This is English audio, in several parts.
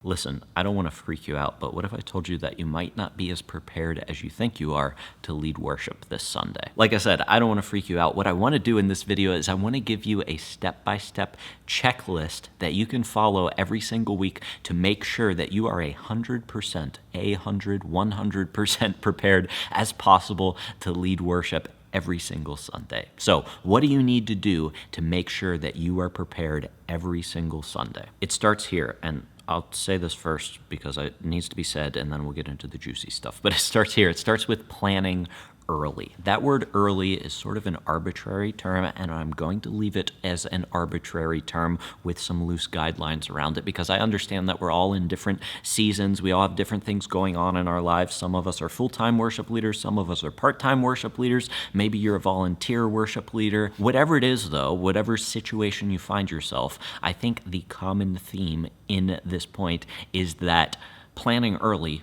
Listen, I don't want to freak you out, but what if I told you that you might not be as prepared as you think you are to lead worship this Sunday? Like I said, I don't want to freak you out. What I want to do in this video is I want to give you a step-by-step checklist that you can follow every single week to make sure that you are 100% prepared as possible to lead worship every single Sunday. So what do you need to do to make sure that you are prepared every single Sunday? It starts here, and I'll say this first because it needs to be said, and then we'll get into the juicy stuff. But it starts here. It starts with planning early. That word early is sort of an arbitrary term, and I'm going to leave it as an arbitrary term with some loose guidelines around it because I understand that we're all in different seasons. We all have different things going on in our lives. Some of us are full-time worship leaders. Some of us are part-time worship leaders. Maybe you're a volunteer worship leader. Whatever it is, though, whatever situation you find yourself, I think the common theme in this point is that planning early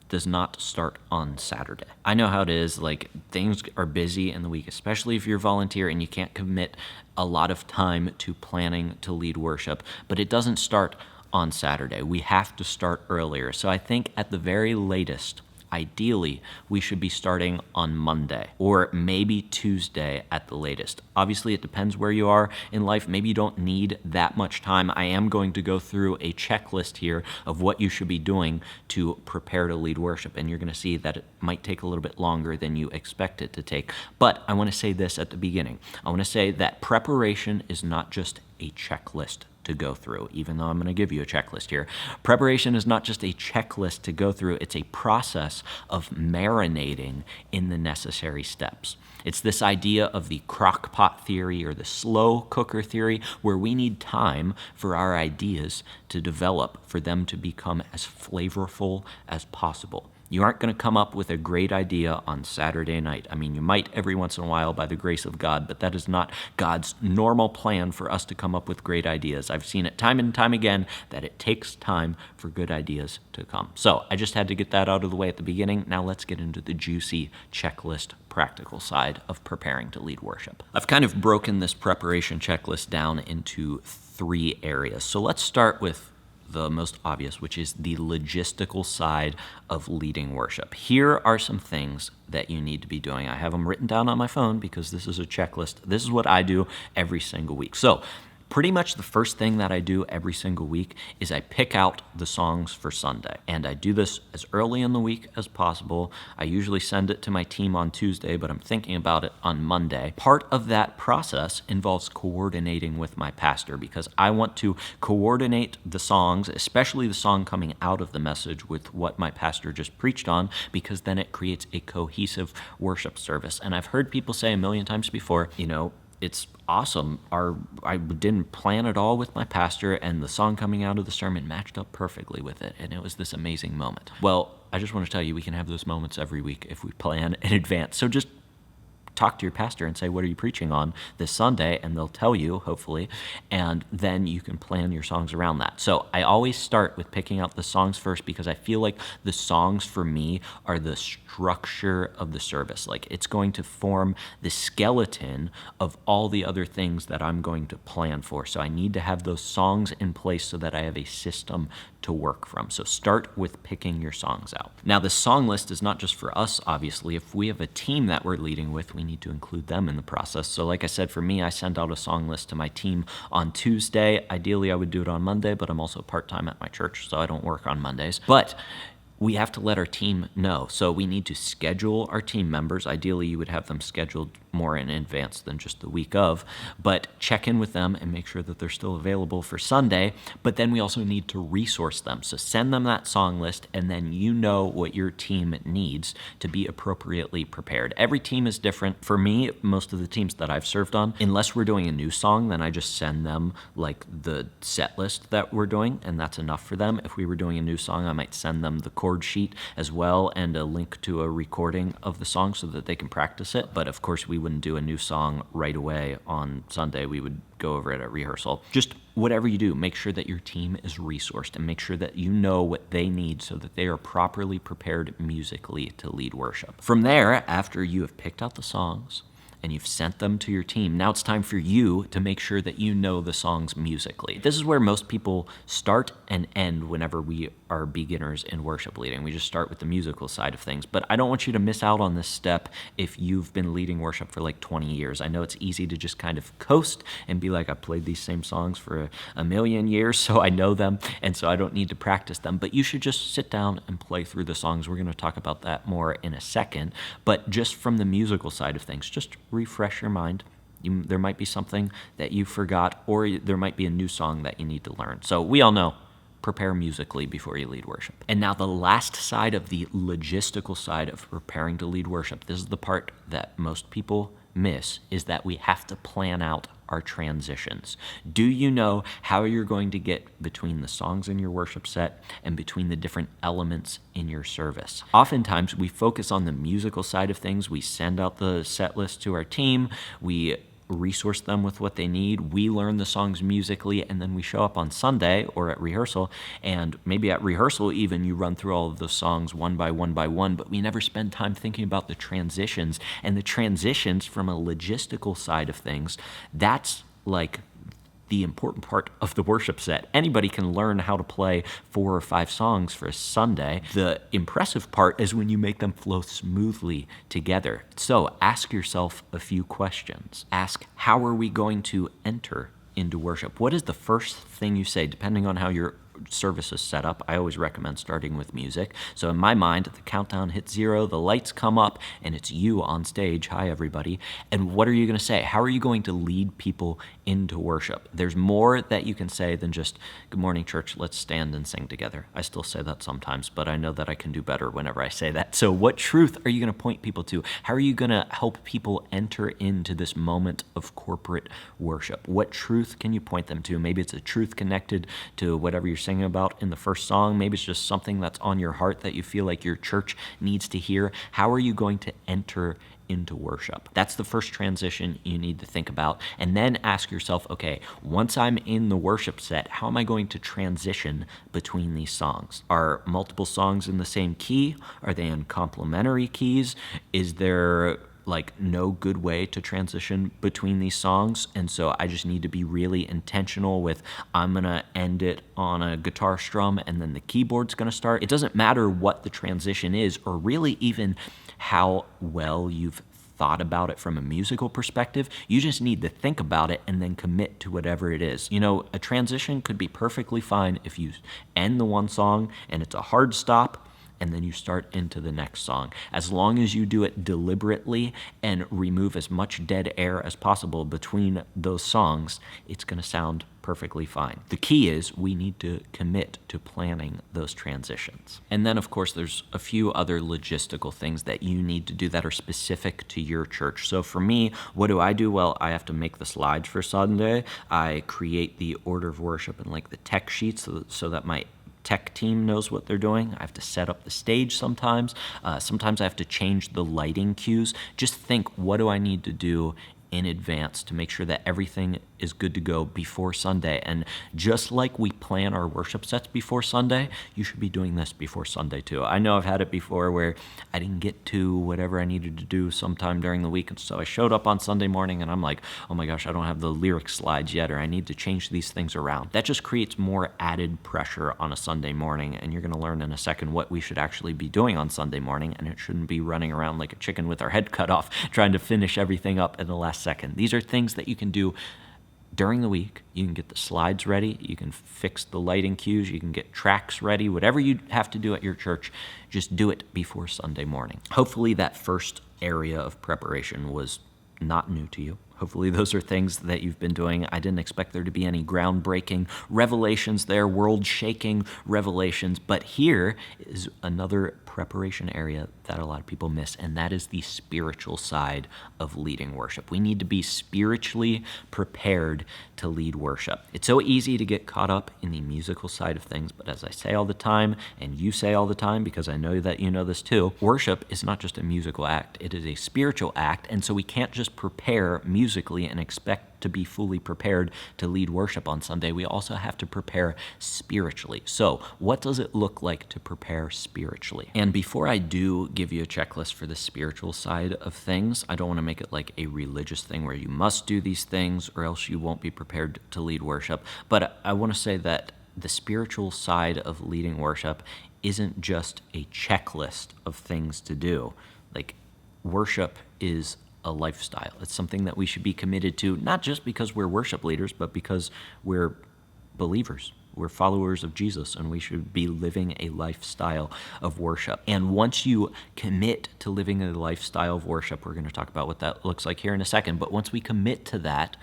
does not start on Saturday. I know how it is, like things are busy in the week, especially if you're a volunteer and you can't commit a lot of time to planning to lead worship, but it doesn't start on Saturday. We have to start earlier. So I think at the very latest, ideally, we should be starting on Monday or maybe Tuesday at the latest. Obviously, it depends where you are in life. Maybe you don't need that much time. I am going to go through a checklist here of what you should be doing to prepare to lead worship, and you're going to see that it might take a little bit longer than you expect it to take. But I want to say this at the beginning. I want to say that preparation is not just a checklist to go through, even though I'm going to give you a checklist here. Preparation is not just a checklist to go through, it's a process of marinating in the necessary steps. It's this idea of the crock pot theory or the slow cooker theory, where we need time for our ideas to develop, for them to become as flavorful as possible. You aren't going to come up with a great idea on Saturday night. I mean, you might every once in a while by the grace of God, but that is not God's normal plan for us to come up with great ideas. I've seen it time and time again that it takes time for good ideas to come. So I just had to get that out of the way at the beginning. Now let's get into the juicy checklist practical side of preparing to lead worship. I've kind of broken this preparation checklist down into 3 areas. So let's start with the most obvious, which is the logistical side of leading worship. Here are some things that you need to be doing. I have them written down on my phone because this is a checklist. This is what I do every single week. So pretty much the first thing that I do every single week is I pick out the songs for Sunday. And I do this as early in the week as possible. I usually send it to my team on Tuesday, but I'm thinking about it on Monday. Part of that process involves coordinating with my pastor because I want to coordinate the songs, especially the song coming out of the message, with what my pastor just preached on, because then it creates a cohesive worship service. And I've heard people say a million times before, it's awesome. I didn't plan it all with my pastor, and the song coming out of the sermon matched up perfectly with it, and it was this amazing moment. Well, I just want to tell you, we can have those moments every week if we plan in advance. So just talk to your pastor and say, what are you preaching on this Sunday? And they'll tell you, hopefully, and then you can plan your songs around that. So I always start with picking out the songs first because I feel like the songs for me are the structure of the service. Like it's going to form the skeleton of all the other things that I'm going to plan for. So I need to have those songs in place so that I have a system to work from. So start with picking your songs out. Now, the song list is not just for us, obviously. If we have a team that we're leading with, we need to include them in the process. So like I said, for me, I send out a song list to my team on Tuesday. Ideally, I would do it on Monday, but I'm also part-time at my church, so I don't work on Mondays. But we have to let our team know. So we need to schedule our team members. Ideally, you would have them scheduled more in advance than just the week of, but check in with them and make sure that they're still available for Sunday. But then we also need to resource them. So send them that song list, and then you know what your team needs to be appropriately prepared. Every team is different. For me, most of the teams that I've served on, unless we're doing a new song, then I just send them like the set list that we're doing, and that's enough for them. If we were doing a new song, I might send them the chord sheet as well and a link to a recording of the song so that they can practice it. But of course, we wouldn't do a new song right away on Sunday. We would go over it at rehearsal. Just whatever you do, make sure that your team is resourced and make sure that you know what they need so that they are properly prepared musically to lead worship. From there, after you have picked out the songs and you've sent them to your team. Now it's time for you to make sure that you know the songs musically. This is where most people start and end whenever we are beginners in worship leading. We just start with the musical side of things. But I don't want you to miss out on this step if you've been leading worship for like 20 years. I know it's easy to just kind of coast and be like, I played these same songs for a million years, so I know them, and so I don't need to practice them. But you should just sit down and play through the songs. We're going to talk about that more in a second. But just from the musical side of things, just refresh your mind. There might be something that you forgot, or there might be a new song that you need to learn. So we all know, prepare musically before you lead worship. And now the last side of the logistical side of preparing to lead worship, this is the part that most people miss, is that we have to plan out our transitions. Do you know how you're going to get between the songs in your worship set and between the different elements in your service? Oftentimes we focus on the musical side of things. We send out the set list to our team. We resource them with what they need. We learn the songs musically, and then we show up on Sunday or at rehearsal, and maybe at rehearsal even you run through all of those songs one by one by one, but we never spend time thinking about the transitions. And the transitions from a logistical side of things, that's like the important part of the worship set. Anybody can learn how to play 4 or 5 songs for a Sunday. The impressive part is when you make them flow smoothly together. So ask yourself a few questions. Ask, how are we going to enter into worship? What is the first thing you say, depending on how your service is set up? I always recommend starting with music. So in my mind, the countdown hits 0, the lights come up, and it's you on stage. Hi, everybody. And what are you going to say? How are you going to lead people into worship? There's more that you can say than just, good morning, church, let's stand and sing together. I still say that sometimes, but I know that I can do better whenever I say that. So what truth are you going to point people to? How are you going to help people enter into this moment of corporate worship? What truth can you point them to? Maybe it's a truth connected to whatever you're singing about in the first song. Maybe it's just something that's on your heart that you feel like your church needs to hear. How are you going to enter into worship? That's the first transition you need to think about. And then ask yourself, okay, once I'm in the worship set, how am I going to transition between these songs? Are multiple songs in the same key? Are they in complementary keys? Is there like no good way to transition between these songs? And so I just need to be really intentional with, I'm gonna end it on a guitar strum and then the keyboard's gonna start. It doesn't matter what the transition is, or really even how well you've thought about it from a musical perspective. You just need to think about it and then commit to whatever it is. You know, a transition could be perfectly fine if you end the one song and it's a hard stop, and then you start into the next song. As long as you do it deliberately and remove as much dead air as possible between those songs, it's gonna sound perfectly fine. The key is we need to commit to planning those transitions. And then, of course, there's a few other logistical things that you need to do that are specific to your church. So for me, what do? Well, I have to make the slides for Sunday. I create the order of worship and like the tech sheets so that my tech team knows what they're doing. I have to set up the stage sometimes. Sometimes I have to change the lighting cues. Just think, what do I need to do in advance to make sure that everything is good to go before Sunday? And just like we plan our worship sets before Sunday, you should be doing this before Sunday too. I know I've had it before where I didn't get to whatever I needed to do sometime during the week, and so I showed up on Sunday morning and I'm like, oh my gosh, I don't have the lyric slides yet, or I need to change these things around. That just creates more added pressure on a Sunday morning, and you're going to learn in a second what we should actually be doing on Sunday morning, and it shouldn't be running around like a chicken with our head cut off trying to finish everything up in the last second. These are things that you can do during the week. You can get the slides ready, you can fix the lighting cues, you can get tracks ready, whatever you have to do at your church, just do it before Sunday morning. Hopefully that first area of preparation was not new to you. Hopefully those are things that you've been doing. I didn't expect there to be any groundbreaking revelations there, world-shaking revelations, but here is another preparation area that a lot of people miss, and that is the spiritual side of leading worship. We need to be spiritually prepared to lead worship. It's so easy to get caught up in the musical side of things, but as I say all the time, and you say all the time, because I know that you know this too, worship is not just a musical act, it is a spiritual act, and so we can't just prepare musically musically and expect to be fully prepared to lead worship on Sunday, we also have to prepare spiritually. So what does it look like to prepare spiritually? And before I do give you a checklist for the spiritual side of things, I don't want to make it like a religious thing where you must do these things or else you won't be prepared to lead worship. But I want to say that the spiritual side of leading worship isn't just a checklist of things to do. Like, worship is a lifestyle. It's something that we should be committed to, not just because we're worship leaders, but because we're believers. We're followers of Jesus, and we should be living a lifestyle of worship. And once you commit to living a lifestyle of worship, we're going to talk about what that looks like here in a second, but once we commit to that,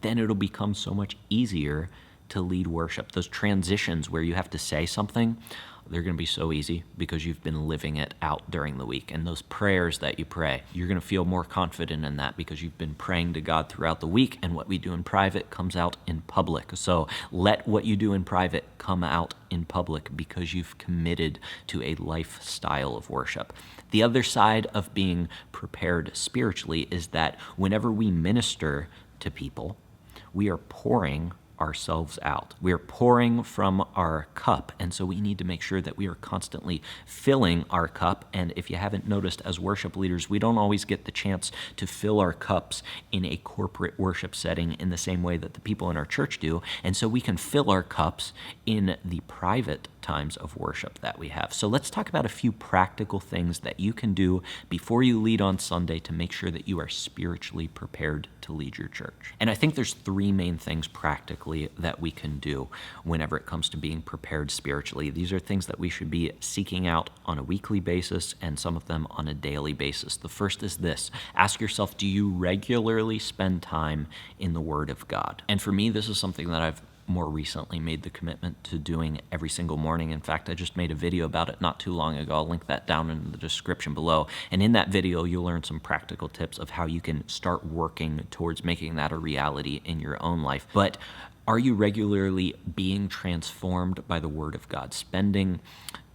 then it'll become so much easier to lead worship. Those transitions where you have to say something, they're going to be so easy because you've been living it out during the week. And those prayers that you pray, you're going to feel more confident in that because you've been praying to God throughout the week, and what we do in private comes out in public. So let what you do in private come out in public because you've committed to a lifestyle of worship. The other side of being prepared spiritually is that whenever we minister to people, we are pouring ourselves out. We're pouring from our cup, and so we need to make sure that we are constantly filling our cup. And if you haven't noticed, as worship leaders, we don't always get the chance to fill our cups in a corporate worship setting in the same way that the people in our church do, and so we can fill our cups in the private times of worship that we have. So let's talk about a few practical things that you can do before you lead on Sunday to make sure that you are spiritually prepared to lead your church. And I think there's three main things practically that we can do whenever it comes to being prepared spiritually. These are things that we should be seeking out on a weekly basis, and some of them on a daily basis. The first is this: ask yourself, do you regularly spend time in the Word of God? And for me, this is something that I've more recently made the commitment to doing every single morning. In fact, I just made a video about it not too long ago. I'll link that down in the description below. And in that video, you'll learn some practical tips of how you can start working towards making that a reality in your own life. But are you regularly being transformed by the Word of God? Spending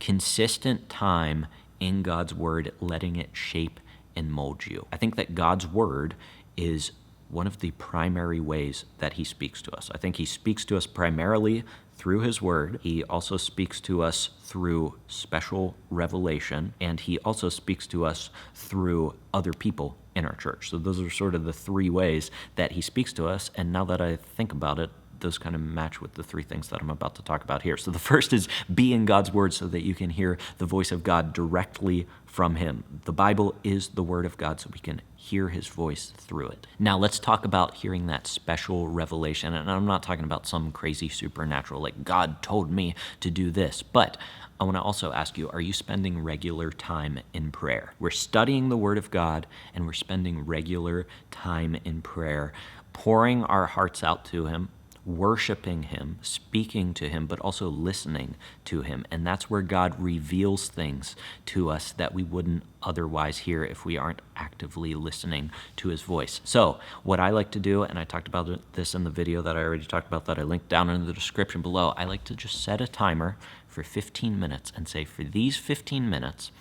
consistent time in God's Word, letting it shape and mold you. I think that God's Word is one of the primary ways that he speaks to us. I think he speaks to us primarily through his word. He also speaks to us through special revelation, and he also speaks to us through other people in our church. So those are sort of the three ways that he speaks to us, and now that I think about it, those kind of match with the three things that I'm about to talk about here. So the first is be in God's word so that you can hear the voice of God directly from him. The Bible is the word of God, so we can hear his voice through it. Now let's talk about hearing that special revelation. And I'm not talking about some crazy supernatural, like God told me to do this, but I want to also ask you, are you spending regular time in prayer? We're studying the Word of God, and we're spending regular time in prayer, pouring our hearts out to him, worshiping him, speaking to him, but also listening to him. And that's where God reveals things to us that we wouldn't otherwise hear if we aren't actively listening to his voice. So what I like to do, and I talked about this in the video that I already talked about that I linked down in the description below, I like to just set a timer for 15 minutes and say, for these 15 minutes,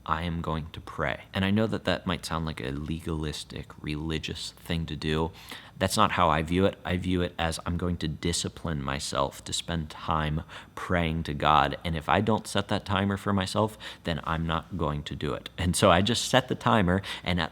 I am going to pray. And I know that that might sound like a legalistic, religious thing to do. That's not how I view it. I view it as I'm going to discipline myself to spend time praying to God. And if I don't set that timer for myself, then I'm not going to do it. And so I just set the timer, and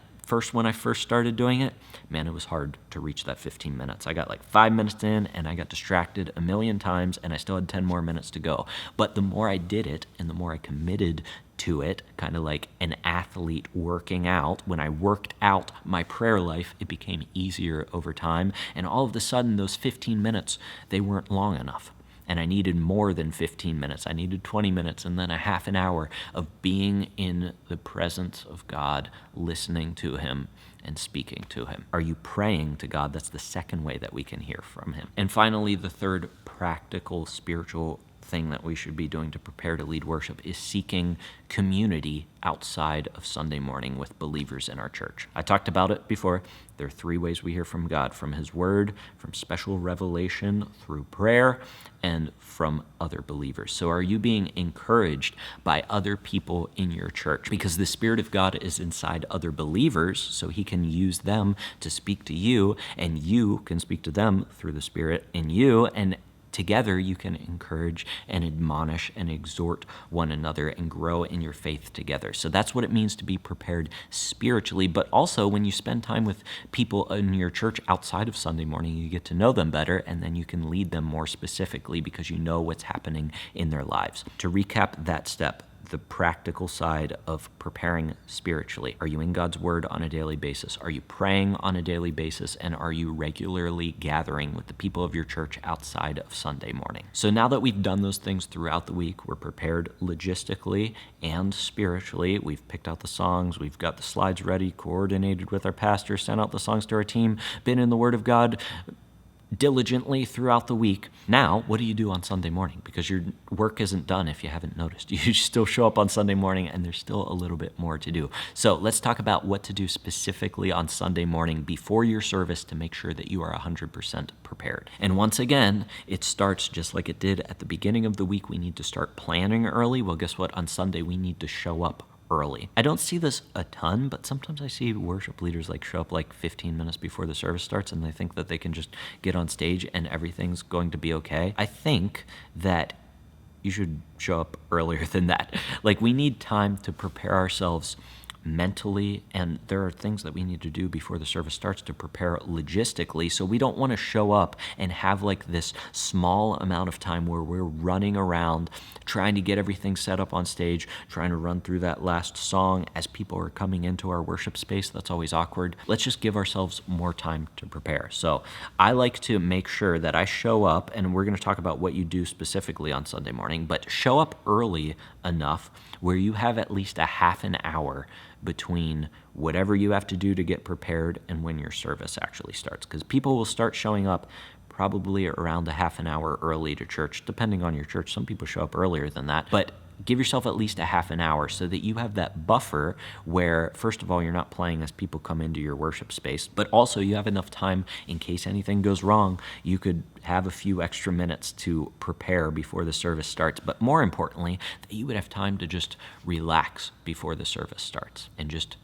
when I first started doing it, man, it was hard to reach that 15 minutes. I got like 5 minutes in, and I got distracted a million times, and I still had 10 more minutes to go. But the more I did it, and the more I committed to it, kind of like an athlete working out, when I worked out my prayer life, it became easier over time. And all of a sudden, those 15 minutes, they weren't long enough. And I needed more than 15 minutes. I needed 20 minutes and then a half an hour of being in the presence of God, listening to him and speaking to him. Are you praying to God? That's the second way that we can hear from him. And finally, the third practical spiritual thing that we should be doing to prepare to lead worship is seeking community outside of Sunday morning with believers in our church. I talked about it before. There are 3 ways we hear from God: from His Word, from special revelation through prayer, and from other believers. So are you being encouraged by other people in your church? Because the Spirit of God is inside other believers, so He can use them to speak to you, and you can speak to them through the Spirit in you, and together you can encourage and admonish and exhort one another and grow in your faith together. So that's what it means to be prepared spiritually. But also, when you spend time with people in your church outside of Sunday morning, you get to know them better, and then you can lead them more specifically because you know what's happening in their lives. To recap that step, the practical side of preparing spiritually. Are you in God's Word on a daily basis? Are you praying on a daily basis? And are you regularly gathering with the people of your church outside of Sunday morning? So now that we've done those things throughout the week, we're prepared logistically and spiritually. We've picked out the songs, we've got the slides ready, coordinated with our pastor, sent out the songs to our team, been in the Word of God diligently throughout the week. Now, what do you do on Sunday morning? Because your work isn't done if you haven't noticed. You still show up on Sunday morning, and there's still a little bit more to do. So let's talk about what to do specifically on Sunday morning before your service to make sure that you are 100% prepared. And once again, it starts just like it did at the beginning of the week. We need to start planning early. Well, guess what? On Sunday, we need to show up early. I don't see this a ton, but sometimes I see worship leaders show up 15 minutes before the service starts, and they think that they can just get on stage and everything's going to be okay. I think that you should show up earlier than that. We need time to prepare ourselves mentally, and there are things that we need to do before the service starts to prepare logistically. So we don't want to show up and have this small amount of time where we're running around trying to get everything set up on stage, trying to run through that last song as people are coming into our worship space. That's always awkward. Let's just give ourselves more time to prepare. So I like to make sure that I show up, and we're going to talk about what you do specifically on Sunday morning, but show up early enough where you have at least a half an hour between whatever you have to do to get prepared and when your service actually starts. Because people will start showing up probably around a half an hour early to church, depending on your church. Some people show up earlier than that. But give yourself at least a half an hour so that you have that buffer where, first of all, you're not playing as people come into your worship space, but also you have enough time in case anything goes wrong. You could have a few extra minutes to prepare before the service starts, but more importantly, that you would have time to just relax before the service starts and just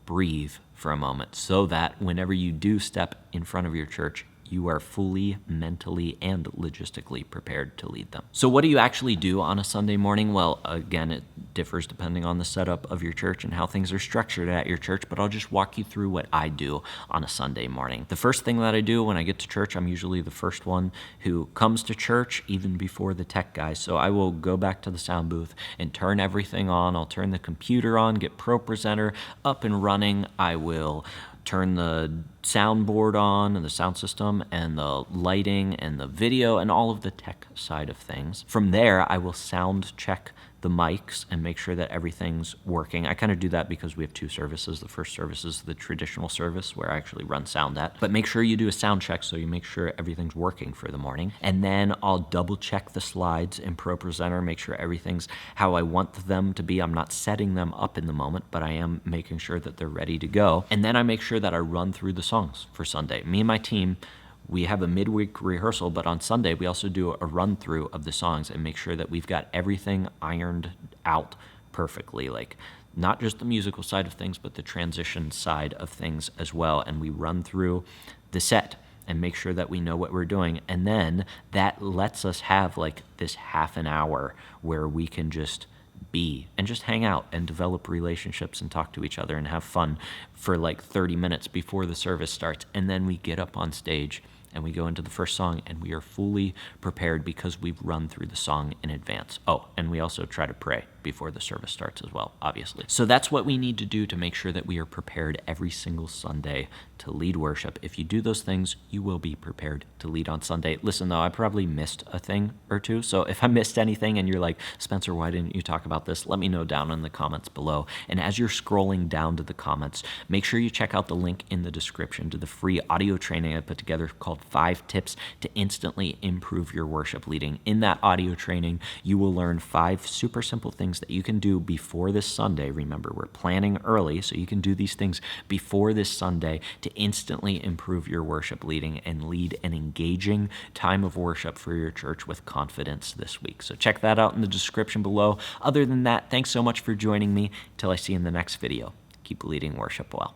breathe for a moment so that whenever you do step in front of your church, you are fully mentally and logistically prepared to lead them. So what do you actually do on a Sunday morning? Well, again, it differs depending on the setup of your church and how things are structured at your church, but I'll just walk you through what I do on a Sunday morning. The first thing that I do when I get to church, I'm usually the first one who comes to church even before the tech guys. So I will go back to the sound booth and turn everything on. I'll turn the computer on, get Pro Presenter up and running. I will turn the soundboard on and the sound system and the lighting and the video and all of the tech side of things. From there, I will sound check the mics and make sure that everything's working. I kind of do that because we have 2 services. The first service is the traditional service where I actually run sound at. But make sure you do a sound check so you make sure everything's working for the morning. And then I'll double check the slides in Pro Presenter, make sure everything's how I want them to be. I'm not setting them up in the moment, but I am making sure that they're ready to go. And then I make sure that I run through the songs for Sunday. Me and my team, we have a midweek rehearsal, but on Sunday we also do a run through of the songs and make sure that we've got everything ironed out perfectly, not just the musical side of things, but the transition side of things as well. And we run through the set and make sure that we know what we're doing. And then that lets us have this half an hour where we can just be and just hang out and develop relationships and talk to each other and have fun for 30 minutes before the service starts. And then we get up on stage and we go into the first song and we are fully prepared because we've run through the song in advance. Oh, and we also try to pray before the service starts as well, obviously. So that's what we need to do to make sure that we are prepared every single Sunday to lead worship. If you do those things, you will be prepared to lead on Sunday. Listen, though, I probably missed a thing or two. So if I missed anything and you're like, Spencer, why didn't you talk about this? Let me know down in the comments below. And as you're scrolling down to the comments, make sure you check out the link in the description to the free audio training I put together called 5 Tips to Instantly Improve Your Worship Leading. In that audio training, you will learn 5 super simple things that you can do before this Sunday. Remember, we're planning early, so you can do these things before this Sunday to instantly improve your worship leading and lead an engaging time of worship for your church with confidence this week. So check that out in the description below. Other than that, thanks so much for joining me. Till I see you in the next video. Keep leading worship well.